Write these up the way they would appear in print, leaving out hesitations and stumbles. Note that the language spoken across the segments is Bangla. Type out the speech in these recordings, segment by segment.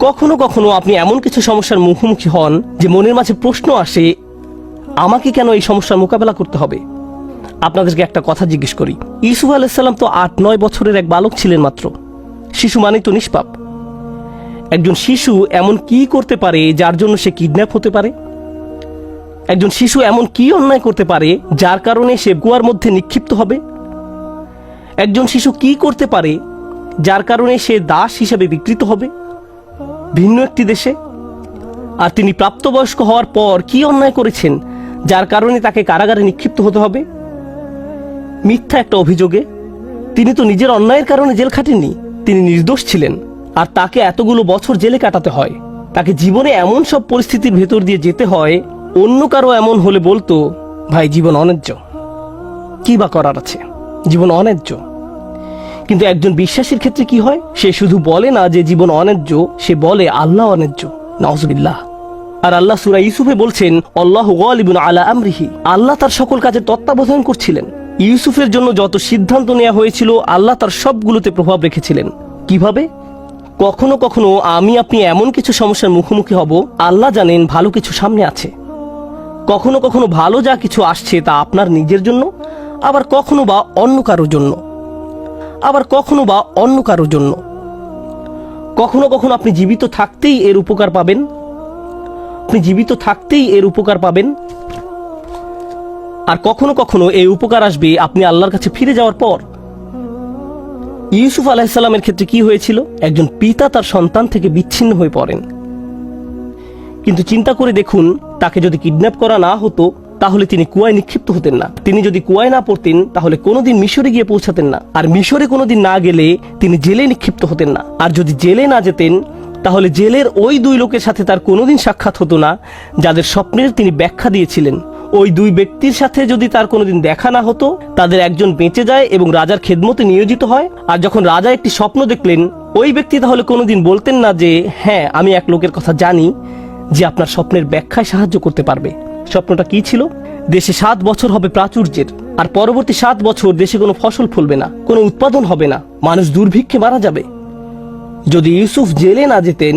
কখনো কখনো আপনি এমন কিছু সমস্যার মুখোমুখি হন যে মনের মাঝে প্রশ্ন আসে, আমাকে কেন এই সমস্যার মোকাবেলা করতে হবে? আপনাদেরকে একটা কথা জিজ্ঞেস করি, ইউসুফ আলাইহিস সালাম তো 8-9 বছরের এক বালক ছিলেন মাত্র। শিশু মানেই তো নিষ্পাপ। একজন শিশু এমন কি করতে পারে যার জন্য সে কিডন্যাপ হতে পারে? একজন শিশু এমন কি অন্যায় করতে পারে যার কারণে সে কুয়ার মধ্যে নিক্ষিপ্ত হবে? একজন শিশু কি করতে পারে যার কারণে সে দাস হিসেবে বিকৃত হবে ভিন্ন একটি দেশে? আর তিনি প্রাপ্তবয়স্ক হওয়ার পর কি অন্যায় করেছেন যার কারণে তাকে কারাগারে নিক্ষিপ্ত হতে হবে মিথ্যা একটা অভিযোগে? তিনি তো নিজের অন্যায়ের কারণে জেল খাটেননি, তিনি নির্দোষ ছিলেন, আর তাকে এতগুলো বছর জেলে কাটাতে হয়। তাকে জীবনে এমন সব পরিস্থিতির ভেতর দিয়ে যেতে হয়, অন্য কারো এমন হলে বলতো, ভাই জীবন অন্যায্য, কি বা করার আছে, জীবন অন্যায্য। কিন্তু একজন বিশ্বাসীর ক্ষেত্রে কি হয়? সে শুধু বলে না যে জীবন অন্যায্য, সে বলে আল্লাহ অন্যায্য। নাউজুবিল্লাহ। আর আল্লাহ সূরা ইউসুফে বলছেন, আল্লাহু গালিবুন আলা আমরিহি, আল্লাহ তার সকল কাজের তত্ত্বাবধান করছিলেন। ইউসুফের জন্য যত সিদ্ধান্ত নেওয়া হয়েছিল আল্লাহ তার সবগুলোতে প্রভাব রেখেছিলেন। কিভাবে? কখনো কখনো আমি আপনি এমন কিছু সমস্যার মুখোমুখি হব, আল্লাহ জানেন ভালো কিছু সামনে আছে। কখনো কখনো ভালো যা কিছু আসছে তা আপনার নিজের জন্য, আবার কখনো বা অন্য কারোর জন্য, কখনো কখনো আপনি জীবিত থাকতেই এর উপকার পাবেন, আর কখনো কখনো এই উপকার আসবে আপনি আল্লাহর কাছে ফিরে যাওয়ার পর। ইউসুফ আলাইহিস সালামের ক্ষেত্রে কি হয়েছিল? একজন পিতা তার সন্তান থেকে বিচ্ছিন্ন হয়ে পড়েন। কিন্তু চিন্তা করে দেখুন, তাকে যদি কিডন্যাপ করা না হতো তাহলে তিনি কুয়ায় নিক্ষিপ্ত হতেন না। তিনি যদি কুয়ায় না পড়তেন তাহলে কোনোদিন মিশরে গিয়ে পৌঁছাতেন না। আর মিশরে কোনোদিন না গেলে তিনি জেলে নিক্ষিপ্ত হতেন না। আর যদি জেলে না যেতেন তাহলে জেলের ওই 2 লোকের সাথে তার কোনোদিন সাক্ষাৎ হতো না যাদের স্বপ্নের তিনি ব্যাখ্যা দিয়েছিলেন। ওই 2 ব্যক্তির সাথে যদি তার কোনোদিন দেখা না হতো, তাদের একজন বেঁচে যায় এবং রাজার খেদমতে নিয়োজিত হয়। আর যখন রাজা একটি স্বপ্ন দেখলেন, ওই ব্যক্তি তাহলে কোনোদিন বলতেন না যে হ্যাঁ, আমি এক লোকের কথা জানি যে আপনার স্বপ্নের ব্যাখ্যায় সাহায্য করতে পারবে। স্বপ্নটা কি ছিল? দেশে 7 বছর হবে প্রাচুর্যের, আর পরবর্তী 7 বছর দেশে কোনো ফসল ফলবে না, কোনো উৎপাদন হবে না, মানুষ দুর্ভিক্ষে মারা যাবে। যদি ইউসুফ জেলে না যেতেন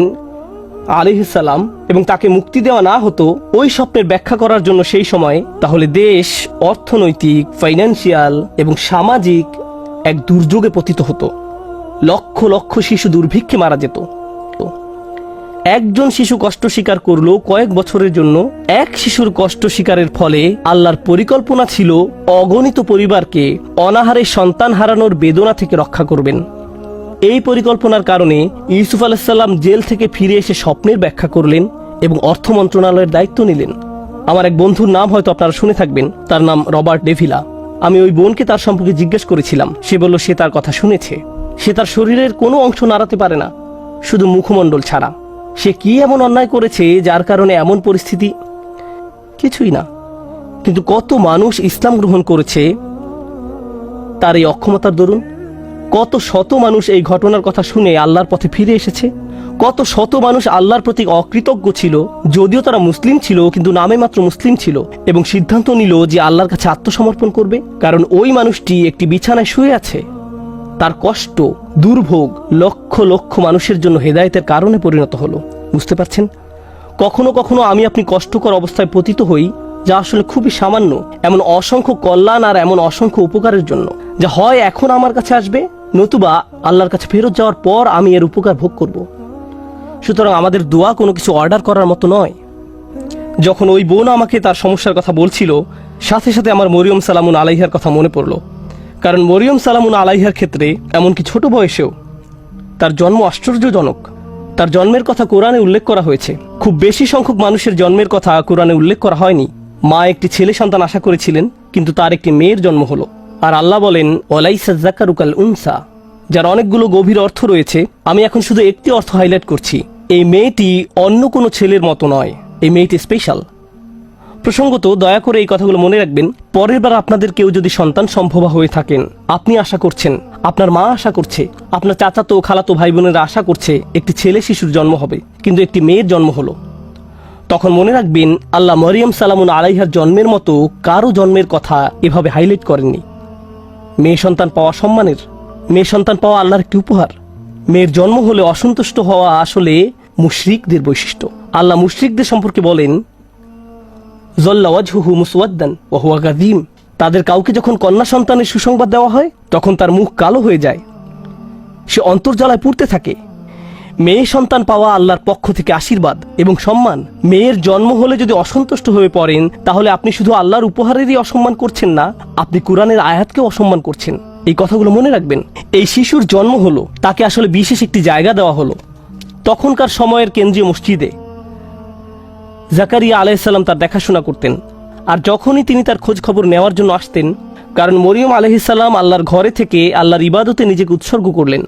আলাইহিস সালাম এবং তাকে মুক্তি দেওয়া না হতো ওই স্বপ্নের ব্যাখ্যা করার জন্য সেই সময়, তাহলে দেশ অর্থনৈতিক, ফাইন্যান্সিয়াল এবং সামাজিক এক দুর্যোগে পতিত হতো। লক্ষ লক্ষ শিশু দুর্ভিক্ষে মারা যেত। একজন শিশু কষ্ট স্বীকার করলো কয়েক বছরের জন্য। এক শিশুর কষ্ট স্বীকারের ফলে আল্লাহর পরিকল্পনা ছিল অগণিত পরিবারকে অনাহারে সন্তান হারানোর বেদনা থেকে রক্ষা করবেন। এই পরিকল্পনার কারণে ইউসুফ আলাইহিস সালাম জেল থেকে ফিরে এসে স্বপ্নের ব্যাখ্যা করলেন এবং অর্থ মন্ত্রণালয়ের দায়িত্ব নিলেন। আমার এক বন্ধুর নাম হয়তো আপনারা শুনে থাকবেন, তার নাম রবার্ট ডেভিলা। আমি ওই বোনকে তার সম্পর্কে জিজ্ঞেস করেছিলাম। সে বলল সে তার কথা শুনেছে। সে তার শরীরের কোনো অংশ নাড়াতে পারে না, শুধু মুখমণ্ডল ছাড়া। সে কি এমন অন্যায় করেছে যার কারণে এমন পরিস্থিতি? কিছুই না। কিন্তু কত মানুষ ইসলাম গ্রহণ করেছে তার এই অক্ষমতার দরুন। কত শত মানুষ এই ঘটনার কথা শুনে আল্লাহর পথে ফিরে এসেছে। কত শত মানুষ আল্লাহর প্রতি অকৃতজ্ঞ ছিল, যদিও তারা মুসলিম ছিল কিন্তু নামে মাত্র মুসলিম ছিল, এবং সিদ্ধান্ত নিল যে আল্লাহর কাছে আত্মসমর্পণ করবে। কারণ ওই মানুষটি একটি বিছানায় শুয়ে আছে, তার কষ্ট, দুর্ভোগ লক্ষ লক্ষ মানুষের জন্য হেদায়েতের কারণে পরিণত হলো। বুঝতে পারছেন? কখনো কখনো আমি আপনি কষ্টকর অবস্থায় পতিত হই, যা আসলে খুবই সামান্য, এমন অসংখ্য কল্যাণ আর এমন অসংখ্য উপকারের জন্য, যা হয় এখন আমার কাছে আসবে, নতুবা আল্লাহর কাছে ফেরত যাওয়ার পর আমি এর উপকার ভোগ করব। সুতরাং আমাদের দোয়া কোনো কিছু অর্ডার করার মতো নয়। যখন ওই বোন আমাকে তার সমস্যার কথা বলছিল, সাথে সাথে আমার মরিয়ম সালামুন আলাইহার কথা মনে পড়ল। কারণ মরিয়ম সালামুন আলাইহার ক্ষেত্রে এমনকি ছোট বয়সেও তার জন্ম আশ্চর্যজনক। তার জন্মের কথা কোরআনে উল্লেখ করা হয়েছে। খুব বেশি সংখ্যক মানুষের জন্মের কথা কোরআনে উল্লেখ করা হয়নি। মা একটি ছেলে সন্তান আশা করেছিলেন, কিন্তু তার একটি মেয়ের জন্ম হলো। আর আল্লাহ বলেন, ওয়ালাইসা যাকারু কাল উনসা, যার অনেকগুলো গভীর অর্থ রয়েছে। আমি এখন শুধু একটি অর্থ হাইলাইট করছি। এই মেয়েটি অন্য কোনো ছেলের মতো নয়, এই মেয়েটি স্পেশাল। প্রসঙ্গত দয়া করে এই কথাগুলো মনে রাখবেন। পরের বার আপনাদের কেউ যদি সন্তান সম্ভবা হয়ে থাকেন, আপনি আশা করছেন, আপনার মা আশা করছে, আপনার চাচাতো খালাতো ভাই বোনেরা আশা করছে একটি ছেলে শিশুর জন্ম হবে, কিন্তু একটি মেয়ের জন্ম হলো, তখন মনে রাখবেন আল্লাহ মরিয়ম সালামুন আলাইহার জন্মের মতো কারো জন্মের কথা এভাবে হাইলাইট করেননি। মেয়ে সন্তান পাওয়া সম্মানের, মেয়ে সন্তান পাওয়া আল্লাহর একটি উপহার। মেয়ের জন্ম হলে অসন্তুষ্ট হওয়া আসলে মুশরিকদের বৈশিষ্ট্য। আল্লাহ মুশরিকদের সম্পর্কে বলেন, যল্লা ওয়াজহুহু মুসওয়াদ্দান ওয়া হুয়া কাযীম। তাদের কাউকে যখন কন্যা সন্তানের সুসংবাদ দেওয়া হয় তখন তার মুখ কালো হয়ে যায়, সে অন্তর্জ্বালায় পুড়তে থাকে। মেয়ে সন্তান পাওয়া আল্লাহর পক্ষ থেকে আশীর্বাদ এবং সম্মান। মেয়ের জন্ম হলে যদি অসন্তুষ্ট হয়ে পড়েন তাহলে আপনি শুধু আল্লাহর উপহারেরই অসম্মান করছেন না, আপনি কোরআনের আয়াতকেও অসম্মান করছেন। এই কথাগুলো মনে রাখবেন। এই শিশুর জন্ম হলো, তাকে আসলে বিশেষ একটি জায়গা দেওয়া হলো। তখনকার সময়ের কেন্দ্রীয় মসজিদে জাকারিয়া আলাইহিসসালাম তার দেখাশোনা করতেন। আর যখনই তিনি তার খোঁজ খবর নেওয়ার জন্য আসতেন, কারণ মরিয়ম আলাইহিসসালাম আল্লাহর ঘরে থেকে আল্লাহর ইবাদতে নিজেকে উৎসর্গ করলেন।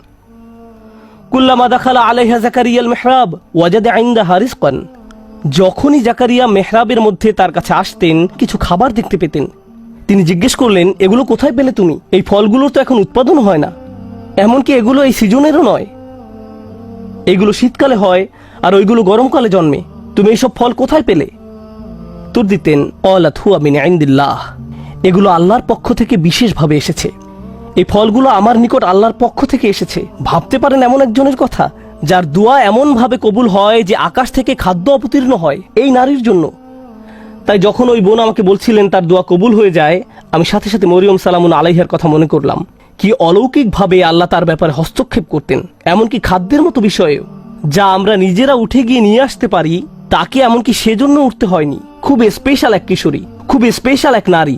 কুল্লামা দাখালা আলাইহা জাকারিয়াল মিহরাব ওয়াজাদা ইনদাহা রিজকান। যখনই জাকারিয়া মেহরাবের মধ্যে তার কাছে আসতেন, কিছু খাবার দেখতে পেতেন। তিনি জিজ্ঞেস করলেন, এগুলো কোথায় পেলে তুমি? এই ফলগুলোর তো এখন উৎপাদন হয় না, এমনকি এগুলো এই সিজনেরও নয়। এগুলো শীতকালে হয় আর ওইগুলো গরমকালে জন্মে। তুমি এইসব ফল কোথায় পেলে? উত্তর দিতেন, ক্বালাত হুয়া মিন ইনদিল্লাহ। এগুলো আল্লাহর পক্ষ থেকে বিশেষভাবে এসেছে। এই ফলগুলো আমার নিকট আল্লাহর পক্ষ থেকে এসেছে। ভাবতে পারেন এমন একজনের কথা যার দোয়া এমন ভাবে কবুল হয় যে আকাশ থেকে খাদ্য অবতীর্ণ হয় এই নারীর জন্য। তাই যখন ওই বোন আমাকে বলছিলেন তার দোয়া কবুল হয়ে যায়, আমি সাথে সাথে মরিয়ম সালামুন আলাইহার কথা মনে করলাম। কি অলৌকিকভাবে আল্লাহ তার ব্যাপারে হস্তক্ষেপ করতেন, এমনকি খাদ্যের মতো বিষয়েও। যা আমরা নিজেরা উঠে গিয়ে নিয়ে আসতে পারি, তাকে এমনকি সেজন্য উঠতে হয়নি। খুব স্পেশাল এক কিশোরী, খুব স্পেশাল এক নারী।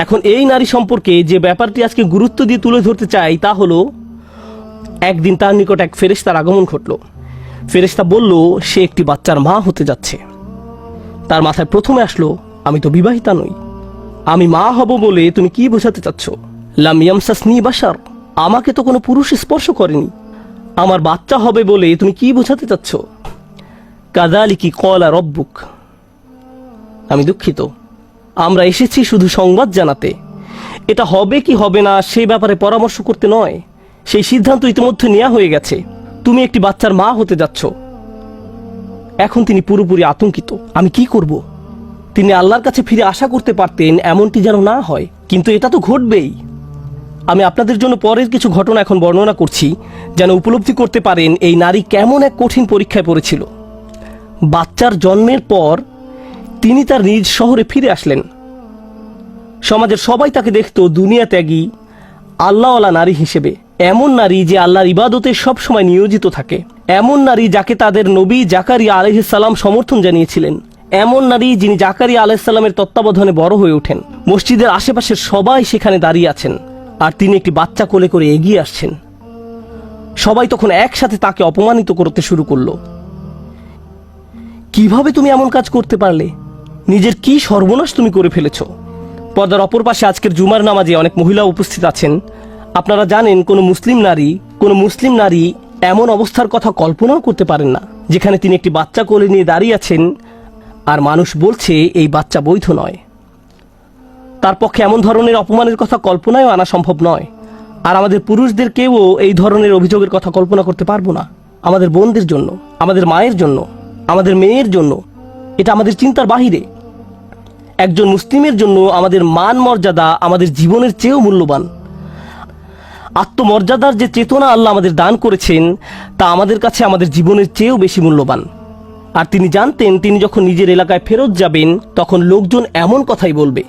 এখন এই নারী সম্পর্কে যে ব্যাপারটি আজকে গুরুত্ব দিয়ে তুলে ধরতে চাই তা হলো, একদিন তার নিকট এক ফেরেশতার আগমন ঘটল। ফেরেশতা বলল সে একটি বাচ্চার মা হতে যাচ্ছে। তার মাথায় প্রথমে আসলো, আমি তো বিবাহিতা নই, আমি মা হব বলে তুমি কি বোঝাতে চাচ্ছ? লাম ইয়ামসাসনি বাশার, আমাকে তো কোনো পুরুষ স্পর্শ করেনি, আমার বাচ্চা হবে বলে তুমি কি বোঝাতে চাচ্ছ? কাযালিকি ক্বালা রাব্বুক, আমি দুঃখিত, আমরা এসেছি শুধু সংবাদ জানাতে। এটা হবে কি হবে না সেই ব্যাপারে পরামর্শ করতে নয়। সেই সিদ্ধান্ত ইতিমধ্যে নেওয়া হয়ে গেছে, তুমি একটি বাচ্চার মা হতে যাচ্ছ। এখন তিনি পুরোপুরি আতঙ্কিত, আমি কি করব? তিনি আল্লাহর কাছে ফিরে আশা করতে পারতেন এমনটি যেন না হয়, কিন্তু এটা তো ঘটবেই। আমি আপনাদের জন্য পরের কিছু ঘটনা এখন বর্ণনা করছি যেন উপলব্ধি করতে পারেন এই নারী কেমন এক কঠিন পরীক্ষায় পড়েছিল। বাচ্চার জন্মের পর তিনি তার নিজ শহরে ফিরে আসলেন। সমাজের সবাই তাকে দেখত দুনিয়া ত্যাগী, আল্লাহওয়ালা নারী হিসেবে। এমন নারী যে আল্লাহর ইবাদতে সব সময় নিয়োজিত থাকে। এমন নারী যাকে তাদের নবী জাকারিয়া আলাইহিস সালাম সমর্থন জানিয়েছিলেন। এমন নারী যিনি জাকারিয়া আলাইহিস সালামের তত্ত্বাবধানে বড় হয়ে ওঠেন। মসজিদের আশেপাশের সবাই সেখানে দাঁড়িয়ে আছেন আর তিনি একটি বাচ্চা কোলে করে এগিয়ে আসছেন। সবাই তখন একসাথে তাকে অপমানিত করতে শুরু করলো। কিভাবে তুমি এমন কাজ করতে পারলে? নিজের কি সর্বনাশ তুমি করে ফেলেছ? পর্দার অপর পাশে আজকের জুমার নামাজে অনেক মহিলা উপস্থিত আছেন। আপনারা জানেন কোনো মুসলিম নারী এমন অবস্থার কথা কল্পনাও করতে পারেন না, যেখানে তিনি একটি বাচ্চা কোলে নিয়ে দাঁড়িয়ে আছেন আর মানুষ বলছে এই বাচ্চা বৈধ নয়। তার পক্ষে এমন ধরনের অপমানের কথা কল্পনায়ও আনা সম্ভব নয়। আর আমাদের পুরুষদেরকেও এই ধরনের অভিযোগের কথা কল্পনা করতে পারবো না। আমাদের বোনদের জন্য, আমাদের মায়ের জন্য, আমাদের মেয়ের জন্য এটা আমাদের চিন্তার বাহিরে। একজন মুসলিমের জন্য আমাদের মান মর্যাদা আমাদের জীবনের চেয়েও মূল্যবান। আত্মমর্যাদার যে চেতনা আল্লাহ আমাদের দান করেছেন তা আমাদের কাছে আমাদের জীবনের চেয়েও বেশি মূল্যবান। আর তিনি জানতেন তিনি যখন নিজের এলাকায় ফেরত যাবেন তখন লোকজন এমন কথাই বলবে।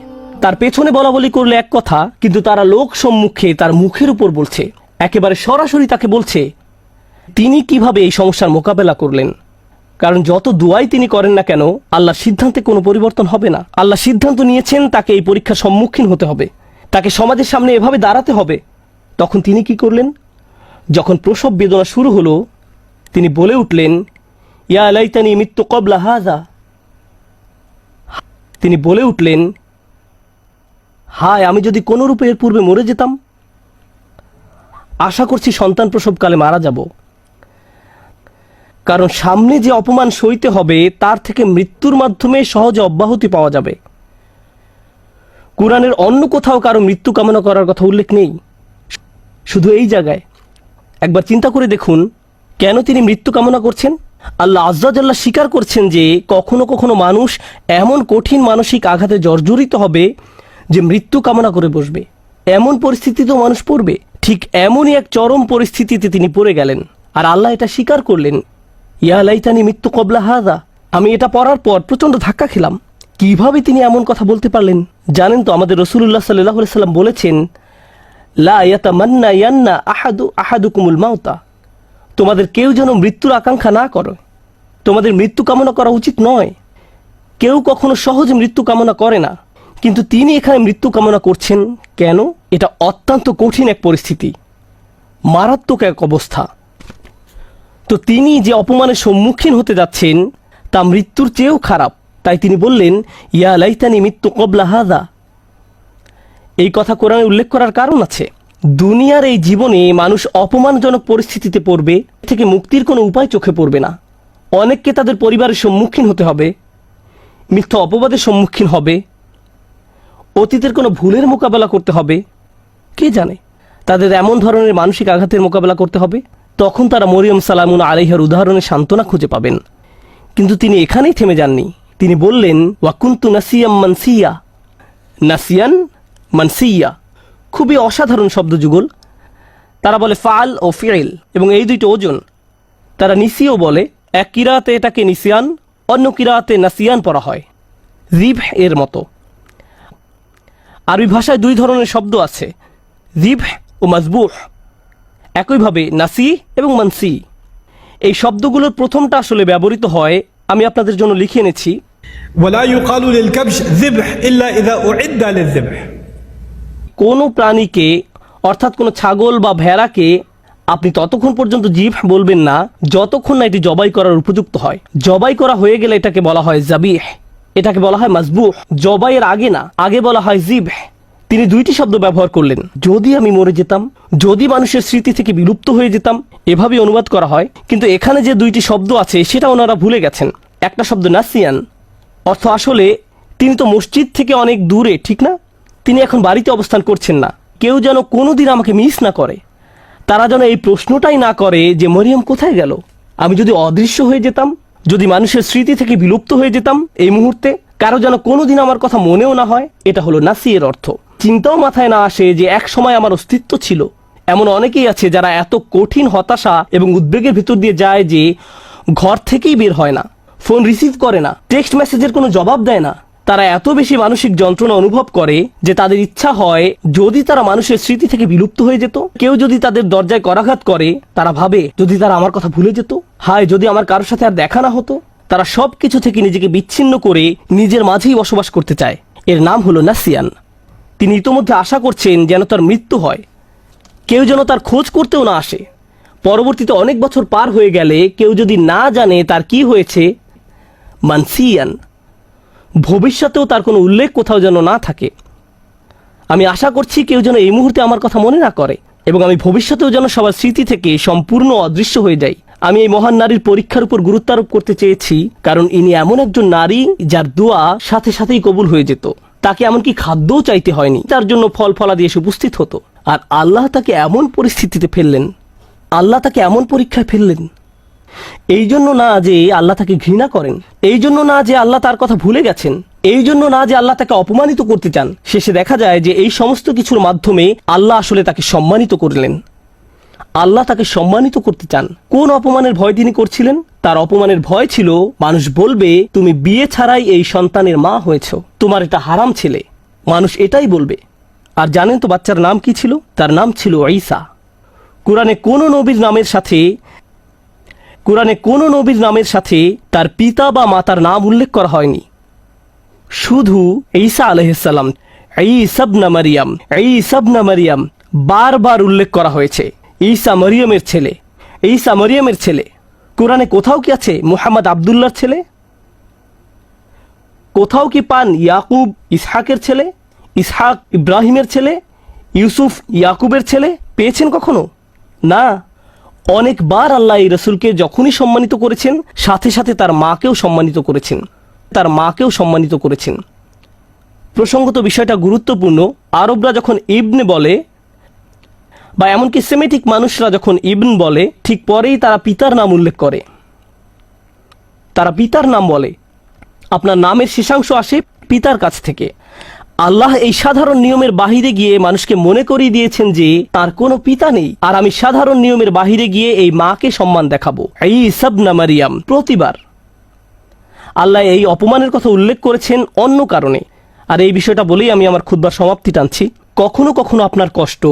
তার পেছনে বলাবলি করলে এক কথা, কিন্তু তারা লোক সম্মুখে তার মুখের উপর বলছে, একেবারে সরাসরি তাকে বলছে তিনি কিভাবে এই সমস্যার মোকাবেলা করলেন। কারণ যত দুয়াই তিনি করেন না কেন, আল্লাহর সিদ্ধান্তে কোনো পরিবর্তন হবে না। আল্লাহ সিদ্ধান্ত নিয়েছেন তাকে এই পরীক্ষার সম্মুখীন হতে হবে, তাকে সমাজের সামনে এভাবে দাঁড়াতে হবে। তখন তিনি কি করলেন? যখন প্রসব বেদনা শুরু হলো, তিনি বলে উঠলেন, ইয়া লাইতানি মিত্তু ক্বাবলা হাযা। তিনি বলে উঠলেন, হায় আমি যদি কোনো রূপে এর পূর্বে মরে যেতাম। আশা করছি সন্তান প্রসবকালে মারা যাব, কারণ সামনে যে অপমান সইতে হবে তার থেকে মৃত্যুর মাধ্যমে সহজে অব্যাহতি পাওয়া যাবে। কুরআনের অন্য কোথাও কারো মৃত্যু কামনা করার কথা উল্লেখ নেই, শুধু এই জায়গায়। একবার চিন্তা করে দেখুন কেন তিনি মৃত্যু কামনা করছেন। আল্লাহ আজ্জা জাল্লা স্বীকার করছেন যে কখনো কখনো মানুষ এমন কঠিন মানসিক আঘাতে জর্জরিত হবে যে মৃত্যু কামনা করে বসবে। এমন পরিস্থিতিতেও মানুষ পড়বে। ঠিক এমনই এক চরম পরিস্থিতিতে তিনি পড়ে গেলেন, আর আল্লাহ এটা স্বীকার করলেন। ইয়া লাইতানি মিত্তু কবলা হাযা। আমি এটা পড়ার পর প্রচণ্ড ধাক্কা খেলাম। কিভাবে তিনি এমন কথা বলতে পারলেন? জানেন তো, আমাদের রাসূলুল্লাহ সাল্লাল্লাহু আলাইহি সাল্লাম বলেছেন, লা ইয়াতামান্না ইয়ান্না আহাদুকুমুল মাউতা। তোমাদের কেউ যেন মৃত্যুর আকাঙ্ক্ষা না করে। তোমাদের মৃত্যু কামনা করা উচিত নয়। কেউ কখনো সহজে মৃত্যু কামনা করে না, কিন্তু তিনি এখানে মৃত্যু কামনা করছেন কেন? এটা অত্যন্ত কঠিন এক পরিস্থিতি, মারাত্মক এক অবস্থা। তো তিনি যে অপমানের সম্মুখীন হতে যাচ্ছেন তা মৃত্যুর চেয়েও খারাপ। তাই তিনি বললেন, ইয়া লাইতানি মিত্তু কবলা হাযা। এই কথা কোরআনে উল্লেখ করার কারণ আছে। দুনিয়ার এই জীবনে মানুষ অপমানজনক পরিস্থিতিতে পড়বে, থেকে মুক্তির কোনো উপায় চোখে পড়বে না। অনেককে তাদের পরিবারের সম্মুখীন হতে হবে, মিথ্যা অপবাদের সম্মুখীন হবে, অতীতের কোনো ভুলের মোকাবেলা করতে হবে। কে জানে, তাদের এমন ধরনের মানসিক আঘাতের মোকাবেলা করতে হবে। তখন তারা মরিয়ম সালামুন আলাইহার উদাহরণে সান্ত্বনা খুঁজে পাবেন। কিন্তু তিনি এখানেই থেমে যাননি। তিনি বললেন, ওয়াকুন্তু নাসিয়াম মানসিয়া। নাসিয়ান মানসিয়া খুবই অসাধারণ শব্দ যুগল। তারা বলে ফাল ও ফিল, এবং এই দুইটি ওজন। তারা নিসিও বলে। এক কিরাতে এটাকে নিসিয়ান, অন্য কিরাতে নাসিয়ান পড়া হয়, জিবহ এর মতো। আরবি ভাষায় দুই ধরনের শব্দ আছে, জিবহ ও মাজবুহ। একইভাবে নাসি এবং মানসি, এই শব্দগুলোর প্রথমটা আসলে ব্যবহৃত হয়, আমি আপনাদের জন্য লিখে এনেছি। ولا يقال للكبش ذبح إلا إذا أعد للذبح। কোনো প্রাণীকে, অর্থাৎ কোনো ছাগল বা ভেড়াকে আপনি ততক্ষণ পর্যন্ত জিবহ বলবেন না যতক্ষণ না এটি জবাই করার উপযুক্ত হয়। জবাই করা হয়ে গেলে এটাকে বলা হয় জাবিহ, এটাকে বলা হয় মাজবুহ। জবাইয়ের আগে না, আগে বলা হয় জিবহ। তিনি দুইটি শব্দ ব্যবহার করলেন। যদি আমি মরে যেতাম, যদি মানুষের স্মৃতি থেকে বিলুপ্ত হয়ে যেতাম, এভাবে অনুবাদ করা হয়। কিন্তু এখানে যে দুইটি শব্দ আছে সেটা ওনারা ভুলে গেছেন। একটা শব্দ নাসিয়ান, অর্থ আসলে তিনি তো মসজিদ থেকে অনেক দূরে, ঠিক না? তিনি এখন বাড়িতে অবস্থান করছেন না। কেউ যেন কোনোদিন আমাকে মিস না করে, তারা যেন এই প্রশ্নটাই না করে যে মরিয়ম কোথায় গেল। আমি যদি অদৃশ্য হয়ে যেতাম, যদি মানুষের স্মৃতি থেকে বিলুপ্ত হয়ে যেতাম এই মুহূর্তে, কারো যেন কোনোদিন আমার কথা মনেও না হয়। এটা হলো নাসিয়ের অর্থ। চিন্তাও মাথায় না আসে যে এক সময় আমার অস্তিত্ব ছিল। এমন অনেকেই আছে যারা এত কঠিন হতাশা এবং উদ্বেগের ভিতর দিয়ে যায় যে ঘর থেকেই বের হয় না, ফোন রিসিভ করে না, টেক্সট মেসেজের কোনো জবাব দেয় না। তারা এত বেশি মানসিক যন্ত্রণা অনুভব করে যে তাদের ইচ্ছা হয় যদি তারা মানুষের স্মৃতি থেকে বিলুপ্ত হয়ে যেত। কেউ যদি তাদের দরজায় করাঘাত করে, তারা ভাবে যদি তারা আমার কথা ভুলে যেত, হায় যদি আমার কারোর সাথে আর দেখা না হতো। তারা সব কিছু থেকে নিজেকে বিচ্ছিন্ন করে নিজের মাঝেই বসবাস করতে চায়। এর নাম হলো নাসিয়ান। তিনি ইতোমধ্যে আশা করছেন যেন তার মৃত্যু হয়, কেউ যেন তার খোঁজ করতেও না আসে। পরবর্তীতে অনেক বছর পার হয়ে গেলে কেউ যদি না জানে তার কি হয়েছে, মানসিয়ান, ভবিষ্যতেও তার কোনো উল্লেখ কোথাও যেন না থাকে। আমি আশা করছি কেউ যেন এই মুহূর্তে আমার কথা মনে না করে, এবং আমি ভবিষ্যতেও যেন সবার স্মৃতি থেকে সম্পূর্ণ অদৃশ্য হয়ে যাই। আমি এই মহান নারীর পরীক্ষার উপর গুরুত্ব আরোপ করতে চেয়েছি, কারণ ইনি এমন একজন নারী যার দোয়া সাথে সাথেই কবুল হয়ে যেত। তাকে এমনকি খাদ্যও চাইতে হয়নি, তার জন্য ফল ফলাদি এসে উপস্থিত হতো। আর আল্লাহ তাকে এমন পরিস্থিতিতে ফেললেন, আল্লাহ তাকে এমন পরীক্ষায় ফেললেন, এই জন্য না যে আল্লাহ তাকে ঘৃণা করেন, এই জন্য না যে আল্লাহ তার কথা ভুলে গেছেন, এই জন্য না যে আল্লাহ তাকে অপমানিত করতে চান। শেষে দেখা যায় যে এই সমস্ত কিছুর মাধ্যমে আল্লাহ আসলে তাকে সম্মানিত করলেন। আল্লাহ তাকে সম্মানিত করতে চান। কোন অপমানের ভয় তিনি করছিলেন? তার অপমানের ভয় ছিল মানুষ বলবে তুমি বিয়ে ছাড়াই এই সন্তানের মা হয়েছ, তোমার এটা হারাম ছেলে। মানুষ এটাই বলবে। আর জানেন তো বাচ্চার নাম কি ছিল? তার নাম ছিল ঈসা। কোরআনে কোন নবীর নামের সাথে তার পিতা বা মাতার নাম উল্লেখ করা হয়নি। শুধু ঈসা আলাইহিসসালাম, ঈসা ইবনে মারিয়াম বারবার উল্লেখ করা হয়েছে। ঈসা মরিয়মের ছেলে, ঈসা মরিয়মের ছেলে। কোরআনে কোথাও কি আছে মুহাম্মদ আব্দুল্লাহর ছেলে? কোথাও কি পান ইয়াকুব ইসহাকের ছেলে, ইসহাক ইব্রাহিমের ছেলে, ইউসুফ ইয়াকুবের ছেলে? পেয়েছেন কখনো? না। অনেকবার আল্লাহ এই রসুলকে যখনই সম্মানিত করেছেন, সাথে সাথে তার মাকেও সম্মানিত করেছেন। প্রসঙ্গত বিষয়টা গুরুত্বপূর্ণ। আরবরা যখন ইবনে বলে, বা এমনকি সেমেটিক মানুষরা যখন ইবন বলে, ঠিক পরেই তারা পিতার নাম উল্লেখ করে। তারা পিতার নাম বলে। আপনার নামের শেষাংশ আসে পিতার কাছ থেকে। আল্লাহ এই সাধারণ নিয়মের বাহিরে গিয়ে মানুষকে মনে করিয়ে দিয়েছেন যে তার কোনো পিতা নেই, আর আমি সাধারণ নিয়মের বাহিরে গিয়ে এই মাকে সম্মান দেখাবো। ঈসা ইবনে মারইয়াম। প্রতিবার আল্লাহ এই অপমানের কথা উল্লেখ করেছেন অন্য কারণে, আর এই বিষয়টা বলেই আমি আমার খুতবার সমাপ্তি টানছি। কখনো কখনো আপনার কষ্ট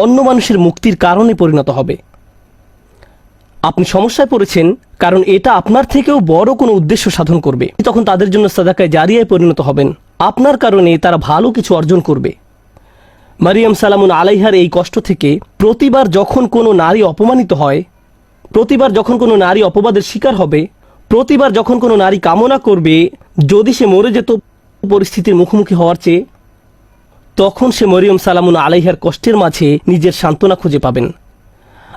অন্য মানুষের মুক্তির কারণে পরিণত হবে। আপনি সমস্যায় পড়েছেন কারণ এটা আপনার থেকেও বড় কোনো উদ্দেশ্য সাধন করবে, তখন তাদের জন্য সাদাকায়ে জারিয়ায় পরিণত হবেন। আপনার কারণে তারা ভালো কিছু অর্জন করবে। মারিয়াম সালামুন আলাইহার এই কষ্ট থেকে প্রতিবার যখন কোনো নারী অপমানিত হয়, প্রতিবার যখন কোনো নারী অপবাদের শিকার হবে, প্রতিবার যখন কোনো নারী কামনা করবে যদি সে মরে যেত পরিস্থিতির মুখোমুখি হওয়ার চেয়ে, তখন সে মরিয়ম সালামুন আলাইহার কষ্টের মাঝে নিজের সান্ত্বনা খুঁজে পাবেন।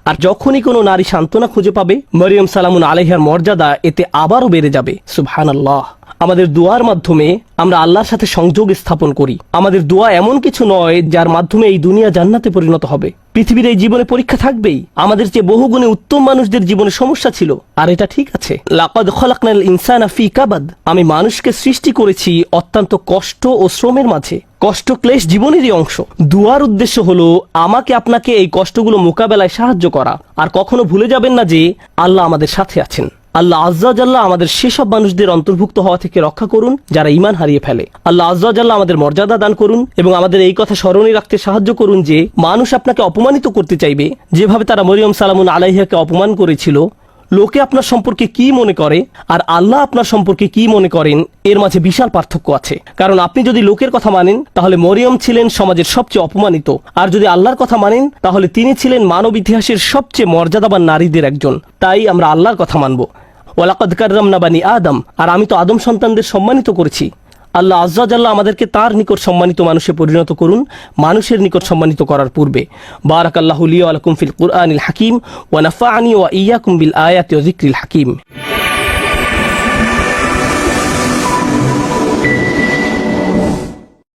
আর যখনই কোনো নারী সান্ত্বনা খুঁজে পাবে, মরিয়ম সালামুন আলাইহার মর্যাদা এতে আবারও বেড়ে যাবে। সুবহানাল্লাহ। আমাদের দোয়ার মাধ্যমে আমরা আল্লাহর সাথে সংযোগ স্থাপন করি। আমাদের দোয়া এমন কিছু নয় যার মাধ্যমে এই দুনিয়া জান্নাতে পরিণত হবে। পৃথিবীর এই জীবনে পরীক্ষা থাকবেই। আমাদের চেয়ে বহুগুণে উত্তম মানুষদের জীবনে সমস্যা ছিল, আর এটা ঠিক আছে। লাকাদ খলাকনাল ইনসানা ফি কাবাদ। আমি মানুষকে সৃষ্টি করেছি অত্যন্ত কষ্ট ও শ্রমের মাঝে। কষ্ট ক্লেশ জীবনেরই অংশ। দুয়ার উদ্দেশ্য হলো আমাকে আপনাকে এই কষ্টগুলো মোকাবেলায় সাহায্য করা। আর কখনো ভুলে যাবেন না যে আল্লাহ আমাদের সাথে আছেন। আল্লাহ আজ্জা জাল্লাহ আমাদের সেসব মানুষদের অন্তর্ভুক্ত হওয়া থেকে রক্ষা করুন যারা ঈমান হারিয়ে ফেলে। আল্লাহ আজ্জা জাল্লাহ আমাদের মর্যাদা দান করুন এবং আমাদের এই কথা স্মরণে রাখতে সাহায্য করুন যে মানুষ আপনাকে অপমানিত করতে চাইবে যেভাবে তারা মরিয়ম সালামুন আলাইহাকে অপমান করেছিল। লোকে আপনার সম্পর্কে কি মনে করে আর আল্লাহ আপনার সম্পর্কে কি মনে করেন, এর মাঝে বিশাল পার্থক্য আছে। কারণ আপনি যদি লোকের কথা মানেন তাহলে মরিয়ম ছিলেন সমাজের সবচেয়ে অপমানিত, আর যদি আল্লাহর কথা মানেন তাহলে তিনি ছিলেন মানব ইতিহাসের সবচেয়ে মর্যাদাবান নারীদের একজন। তাই আমরা আল্লাহর কথা মানব। ওয়ালাকাদ কাররামনা বানি আদম। আর আমি তো আদম সন্তানদের সম্মানিত করেছি। আল্লাহ আজ্জা জাল্লাহ আমাদেরকে তার নিকট সম্মানিত মানুষে পরিণত করুন মানুষের নিকট সম্মানিত করার পূর্বে। বারাকাল্লাহু লি ওয়া লাকুম ফিল কুরআনিল হাকিম ওয়া নাফা'আনি ওয়া ইয়্যাকুম বিল আয়াতি ওয়া যিকরিল হাকিম।